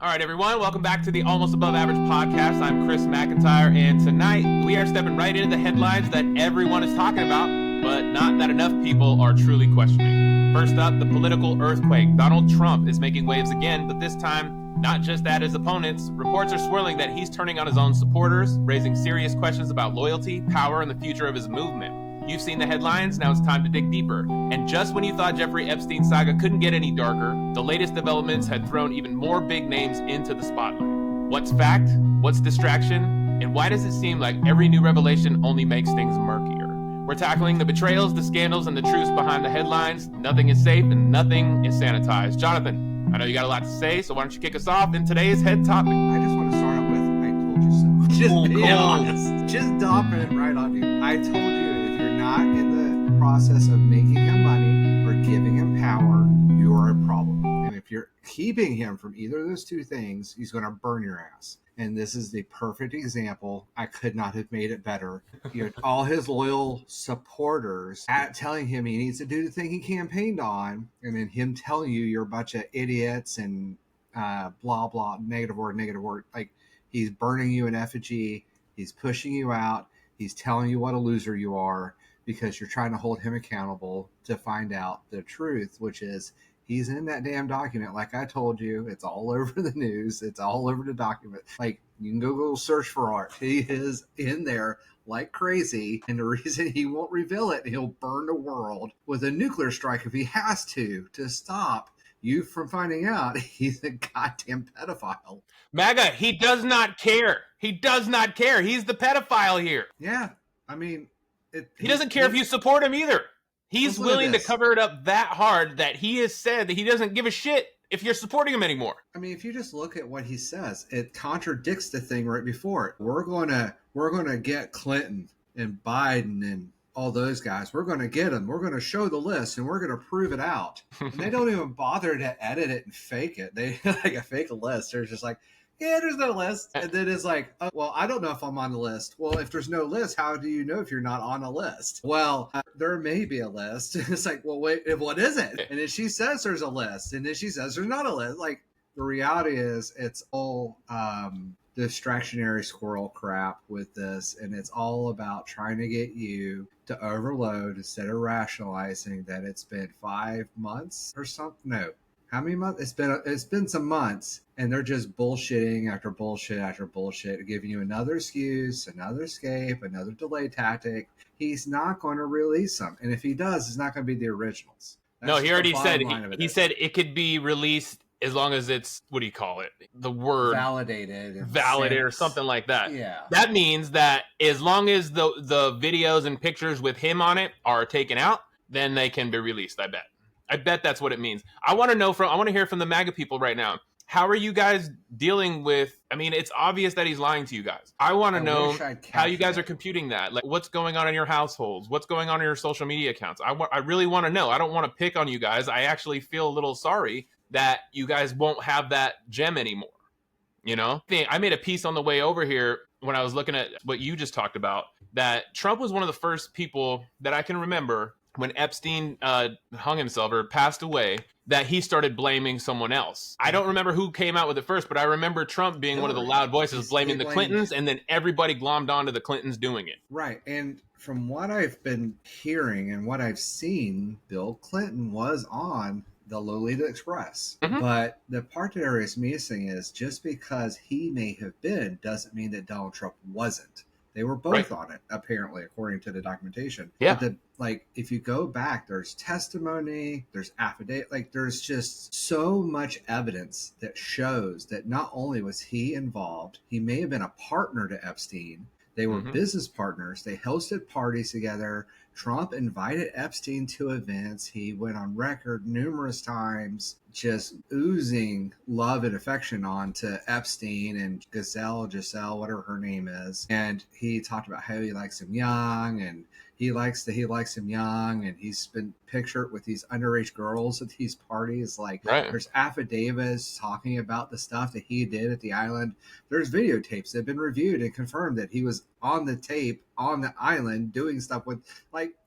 All right, everyone, welcome back to the Almost Above Average podcast. I'm Chris McIntyre, and tonight we are stepping right into the headlines that everyone is talking about, but not that enough people are truly questioning. First up, the political earthquake. Donald Trump is making waves again, but this time not just at his opponents. Reports are swirling that he's turning on his own supporters, raising serious questions about loyalty, power, and the future of his movement. You've seen the headlines, now it's time to dig deeper. And just when you thought Jeffrey Epstein saga couldn't get any darker, the latest developments had thrown even more big names into the spotlight. What's fact? What's distraction? And why does it seem like every new revelation only makes things murkier? We're tackling the betrayals, the scandals, and the truths behind the headlines. Nothing is safe and nothing is sanitized. Jonathan, I know you got a lot to say, so why don't you kick us off in today's head topic? I just want to start out with, I told you so. Just being honest. Just dropping it right on you. I told you, if you're not in the process of making him money or giving him power, you're a problem. And if you're keeping him from either of those two things, he's going to burn your ass. And this is the perfect example. I could not have made it better. You know, all his loyal supporters telling him he needs to do the thing he campaigned on, and then him telling you you're a bunch of idiots and blah, blah, negative word. Like, he's burning you in effigy. He's pushing you out. He's telling you what a loser you are because you're trying to hold him accountable to find out the truth, which is he's in that damn document. Like I told you, it's all over the news. It's all over the document. Like, you can go search for it. He is in there like crazy. And the reason he won't reveal it, he'll burn the world with a nuclear strike if he has to stop you from finding out he's a goddamn pedophile. MAGA, he does not care. He does not care. He's the pedophile here. Yeah. I mean, he doesn't care if you support him either. He's willing to cover it up that hard that he has said that he doesn't give a shit if you're supporting him anymore. I mean, if you just look at what he says, it contradicts the thing right before it. We're going to get Clinton and Biden and all those guys. We're going to get them. We're going to show the list and we're going to prove it out. And they don't even bother to edit it and fake it. They like a fake list. They're just like, yeah, there's no list. And then it's like, oh, well, I don't know if I'm on the list. Well, if there's no list, how do you know if you're not on a list? Well, there may be a list. It's like, well, wait, what is it? And then she says there's a list. And then she says there's not a list. Like, the reality is it's all distractionary squirrel crap with this. And it's all about trying to get you to overload instead of rationalizing that it's been 5 months or something. No. How many months? It's been some months, and they're just bullshitting after bullshit after bullshit, giving you another excuse, another escape, another delay tactic. He's not going to release them, and if he does, it's not going to be the originals. No, he already said. He said it could be released as long as it's, what do you call it? The word validated or something like that. Yeah, that means that as long as the videos and pictures with him on it are taken out, then they can be released. I bet that's what it means. I want to hear from the MAGA people right now. How are you guys dealing with, I mean, it's obvious that he's lying to you guys. I want to know how you guys are computing that. Like, what's going on in your households? What's going on in your social media accounts? I really want to know. I don't want to pick on you guys. I actually feel a little sorry that you guys won't have that gem anymore. You know, I made a piece on the way over here when I was looking at what you just talked about, that Trump was one of the first people that I can remember when Epstein hung himself or passed away, that he started blaming someone else. I don't remember who came out with it first, but I remember Trump being one of the loud voices blaming the Clintons, and then everybody glommed onto the Clintons doing it. Right. And from what I've been hearing and what I've seen, Bill Clinton was on the Lolita Express. Mm-hmm. But the part that is missing is just because he may have been doesn't mean that Donald Trump wasn't. They were both on it, apparently, according to the documentation. Yeah. But if you go back, there's testimony, there's affidavit, there's just so much evidence that shows that not only was he involved, he may have been a partner to Epstein. They were business partners. They hosted parties together. Trump invited Epstein to events. He went on record numerous times just oozing love and affection on to Epstein and Giselle, whatever her name is. And he talked about how he likes him young, and he likes him young, and he's been pictured with these underage girls at these parties. There's affidavits talking about the stuff that he did at the island. There's videotapes that have been reviewed and confirmed that he was on the tape on the island doing stuff with,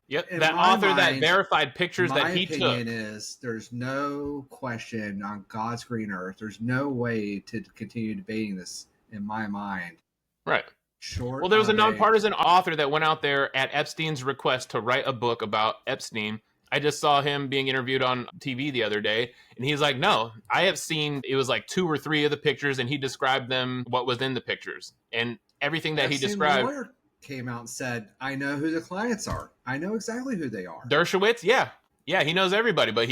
Yep, In that my author that mind, verified pictures my that he opinion took. is there's no question on God's green earth. There's no way to continue debating this in my mind. Right. Well, Short there was a of a nonpartisan author that went out there at Epstein's request to write a book about Epstein. I just saw him being interviewed on TV the other day, and he's like, no, I have seen, it was like 2 or 3 of the pictures, and he described them, what was in the pictures. And everything that he Epstein described. lawyer came out and said, I know who the clients are. I know exactly who they are. Dershowitz, yeah. Yeah, he knows everybody, but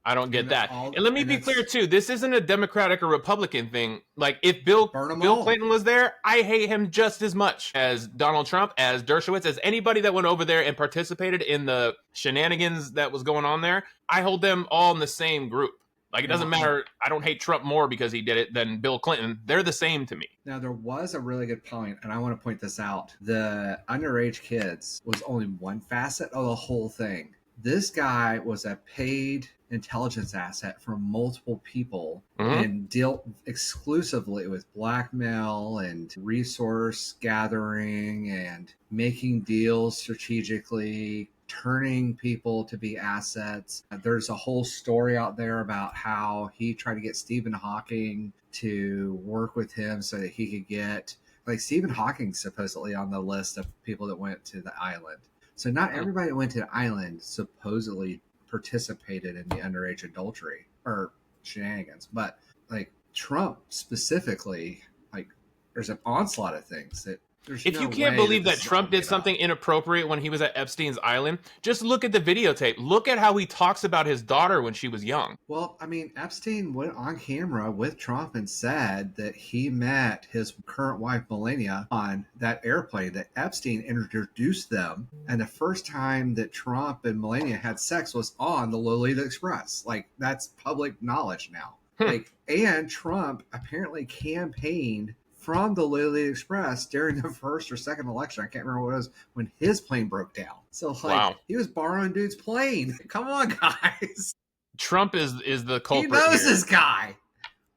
I don't get that. And let me be clear too, this isn't a Democratic or Republican thing. Like, if Bill Clinton was there, I hate him just as much as Donald Trump, as Dershowitz, as anybody that went over there and participated in the shenanigans that was going on there. I hold them all in the same group. Like, it doesn't matter. I don't hate Trump more because he did it than Bill Clinton. They're the same to me. Now, there was a really good point, and I want to point this out. The underage kids was only one facet of the whole thing. This guy was a paid intelligence asset for multiple people and dealt exclusively with blackmail and resource gathering and making deals strategically, turning people to be assets. There's a whole story out there about how he tried to get Stephen Hawking to work with him so that he could get, like, Stephen Hawking supposedly on the list of people that went to the island. So not everybody that went to the island supposedly participated in the underage adultery or shenanigans, but like Trump specifically, like, there's an onslaught of things that if you can't believe that Trump did something inappropriate when he was at Epstein's island, just look at the videotape. Look at how he talks about his daughter when she was young. Well, I mean, Epstein went on camera with Trump and said that he met his current wife, Melania, on that airplane, that Epstein introduced them. And the first time that Trump and Melania had sex was on the Lolita Express. Like, that's public knowledge now. Like, and Trump apparently campaigned from the Lolita Express during the first or second election. I can't remember what it was, when his plane broke down. So, like, he was borrowing dude's plane. Come on, guys. Trump is the culprit. He knows this guy.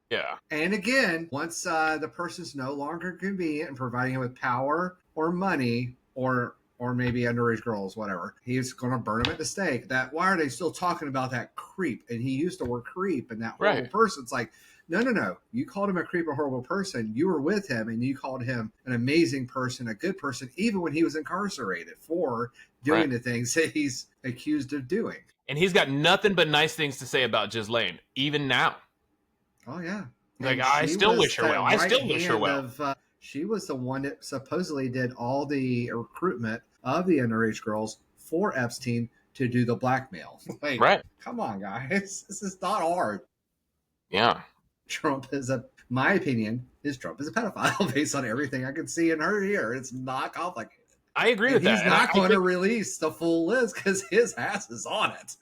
Yeah. And again, once the person's no longer convenient and providing him with power or money or maybe underage girls, whatever, he's going to burn him at the stake. That, why are they still talking about that creep? And he used the word creep and that horrible person. It's like, no. You called him a creep, a horrible person. You were with him, and you called him an amazing person, a good person, even when he was incarcerated for doing the things that he's accused of doing. And he's got nothing but nice things to say about Ghislaine, even now. Oh, yeah. Like, I still wish her well. I still wish her well. She was the one that supposedly did all the recruitment of the underage girls for Epstein to do the blackmail. Like, come on, guys. This is not hard. Yeah. Trump is my opinion is Trump is a pedophile based on everything I can see and heard here. It's not complicated. I agree with that. He's not going to release the full list because his ass is on it.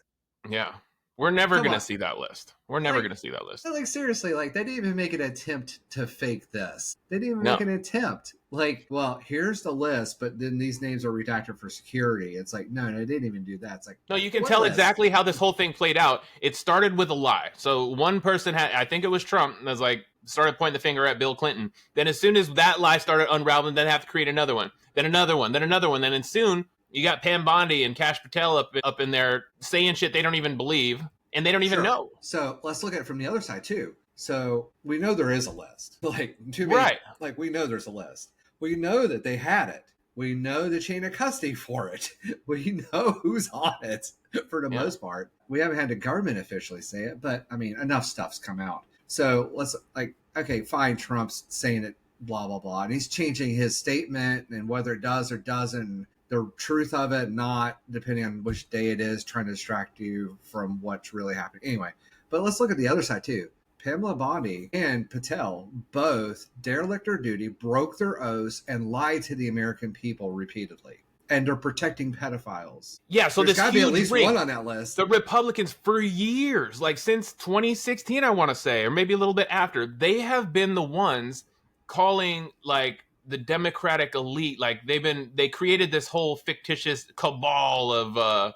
Yeah. We're never going to see that list. We're never going to see that list. Like, seriously, like, they didn't even make an attempt to fake this. They didn't even make an attempt. Like, well, here's the list, but then these names are redacted for security. It's like, no, they didn't even do that. It's like, no, you can tell exactly how this whole thing played out. It started with a lie. So one person had, I think it was Trump, was like, started pointing the finger at Bill Clinton. Then as soon as that lie started unraveling, then they have to create another one, then another one, then another one. Then soon you got Pam Bondi and Kash Patel up in there saying shit they don't even believe. And they don't even know. So let's look at it from the other side, too. So we know there is a list. Like, to me, like, we know there's a list. We know that they had it. We know the chain of custody for it. We know who's on it for the most part. We haven't had the government officially say it, but, I mean, enough stuff's come out. So let's, like, okay, fine, Trump's saying it, blah, blah, blah. And he's changing his statement and whether it does or doesn't. The truth of it, not depending on which day it is, trying to distract you from what's really happening. Anyway, but let's look at the other side too. Pamela Bondi and Patel both derelict their duty, broke their oaths, and lied to the American people repeatedly. And they're protecting pedophiles. Yeah, so there's got to be at least one on that list. The Republicans, for years, like since 2016, I want to say, or maybe a little bit after, they have been the ones calling, like, the Democratic elite, like they created this whole fictitious cabal of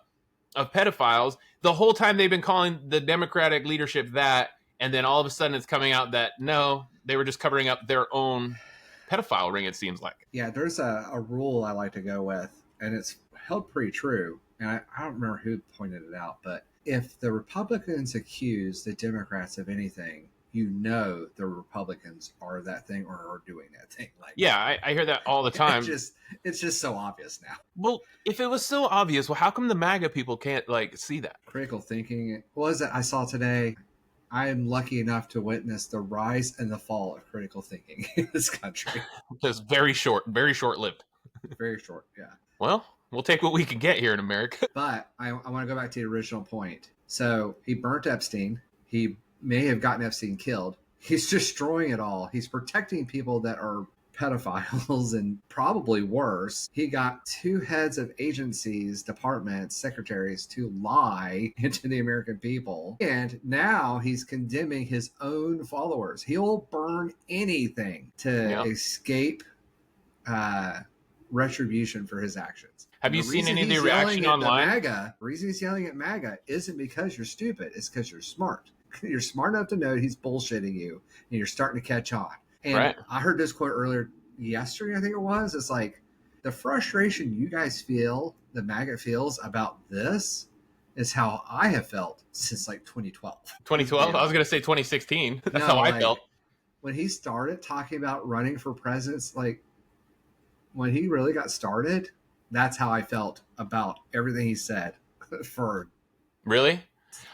pedophiles. The whole time they've been calling the Democratic leadership that, and then all of a sudden it's coming out that no, they were just covering up their own pedophile ring, it seems like. Yeah, there's a rule I like to go with, and it's held pretty true. and I don't remember who pointed it out, but if the Republicans accuse the Democrats of anything, the Republicans are that thing or are doing that thing. Like, yeah, I hear that all the time. It's just so obvious now. Well, if it was so obvious, well, how come the MAGA people can't like see that? Critical thinking. What was it I saw today? I am lucky enough to witness the rise and the fall of critical thinking in this country. Just very short-lived. Very short, yeah. Well, we'll take what we can get here in America. But I want to go back to the original point. So he burnt Epstein. He may have gotten Epstein killed. He's destroying it all. He's protecting people that are pedophiles and probably worse. He got 2 heads of agencies, departments, secretaries to lie into the American people. And now he's condemning his own followers. He'll burn anything to escape retribution for his actions. Have you seen any of the reaction online? The reason he's yelling at MAGA isn't because you're stupid. It's because you're smart. You're smart enough to know he's bullshitting you, and you're starting to catch on. And I heard this quote earlier yesterday, I think it was. It's like, the frustration you guys feel, the MAGA feels about this, is how I have felt since like 2012. 2012? I was going to say 2016. That's how I felt. When he started talking about running for president, like when he really got started, that's how I felt about everything he said for really.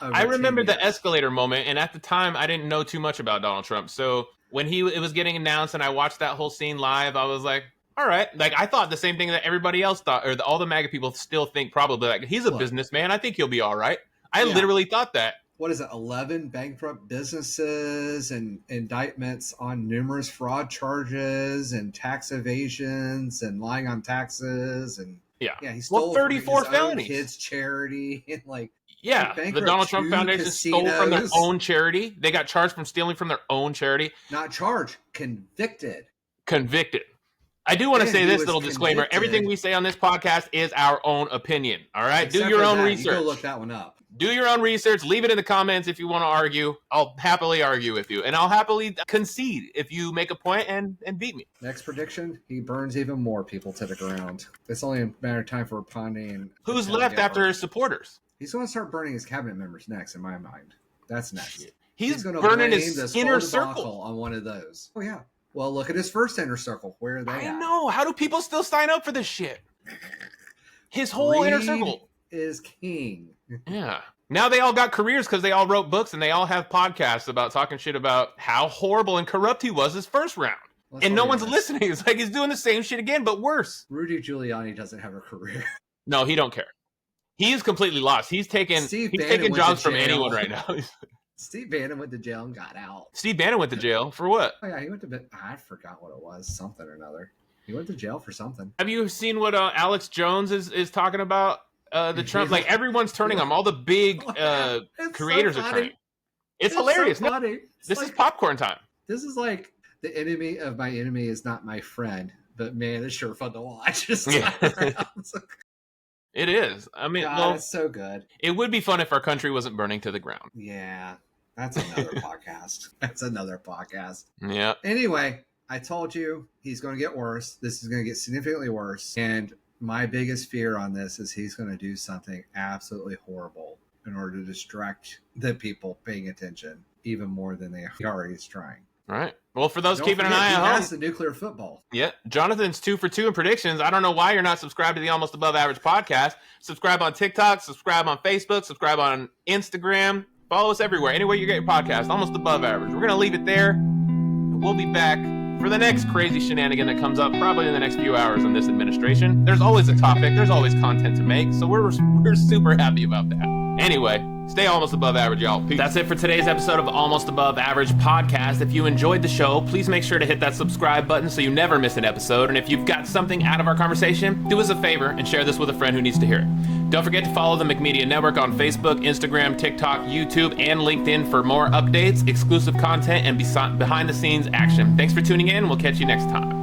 I remember the escalator moment, and at the time, I didn't know too much about Donald Trump. So when it was getting announced, and I watched that whole scene live, I was like, "All right." Like, I thought the same thing that everybody else thought, or all the MAGA people still think. Probably like, he's a businessman. I think he'll be all right. I literally thought that. What is it? 11 bankrupt businesses and indictments on numerous fraud charges and tax evasions and lying on taxes and he stole 34 from his felonies. Own kids' charity and like. Yeah, the Donald Trump Foundation stole from their own charity. They got charged from stealing from their own charity. Not charged, convicted. I do want to say this little disclaimer. Everything we say on this podcast is our own opinion. All right? Do your own research. You go look that one up. Do your own research. Leave it in the comments if you want to argue. I'll happily argue with you. And I'll happily concede if you make a point and beat me. Next prediction, he burns even more people to the ground. It's only a matter of time for Pondy and... Who's left after his supporters? He's going to start burning his cabinet members next, in my mind. That's next. He's going to burn his inner circle on one of those. Oh, yeah. Well, look at his first inner circle. Where are they at? I know. How do people still sign up for this shit? His whole inner circle is king. Yeah. Now they all got careers because they all wrote books and they all have podcasts about talking shit about how horrible and corrupt he was his first round. And no one's listening. It's like he's doing the same shit again, but worse. Rudy Giuliani doesn't have a career. No, he don't care. He's completely lost. He's taking jobs from anyone right now. Steve Bannon went to jail and got out. Steve Bannon went to jail for what? Oh, yeah, he went to... I forgot what it was. Something or another. He went to jail for something. Have you seen what Alex Jones is talking about? The Trump... Like, everyone's turning on. All the big creators are turning. It's hilarious. So funny. This is popcorn time. This is like the enemy of my enemy is not my friend. But, man, it's sure fun to watch. It is. I mean, God, it's so good. It would be fun if our country wasn't burning to the ground. Yeah, that's another podcast. Yeah. Anyway, I told you he's going to get worse. This is going to get significantly worse. And my biggest fear on this is he's going to do something absolutely horrible in order to distract the people paying attention even more than they already is trying. All right. Well, for those keeping an eye at home, that's the nuclear football. Yeah. Jonathan's 2 for 2 in predictions. I don't know why you're not subscribed to the Almost Above Average podcast. Subscribe on TikTok, subscribe on Facebook, subscribe on Instagram. Follow us everywhere. Anywhere you get your podcast, Almost Above Average. We're going to leave it there. And we'll be back for the next crazy shenanigan that comes up probably in the next few hours in this administration. There's always a topic. There's always content to make. So we're super happy about that. Anyway, stay almost above average, y'all. Peace. That's it for today's episode of Almost Above Average podcast. If you enjoyed the show, please make sure to hit that subscribe button so you never miss an episode. And if you've got something out of our conversation, do us a favor and share this with a friend who needs to hear it. Don't forget to follow the McMedia Network on Facebook, Instagram, TikTok, YouTube, and LinkedIn for more updates, exclusive content, and behind-the-scenes action. Thanks for tuning in. We'll catch you next time.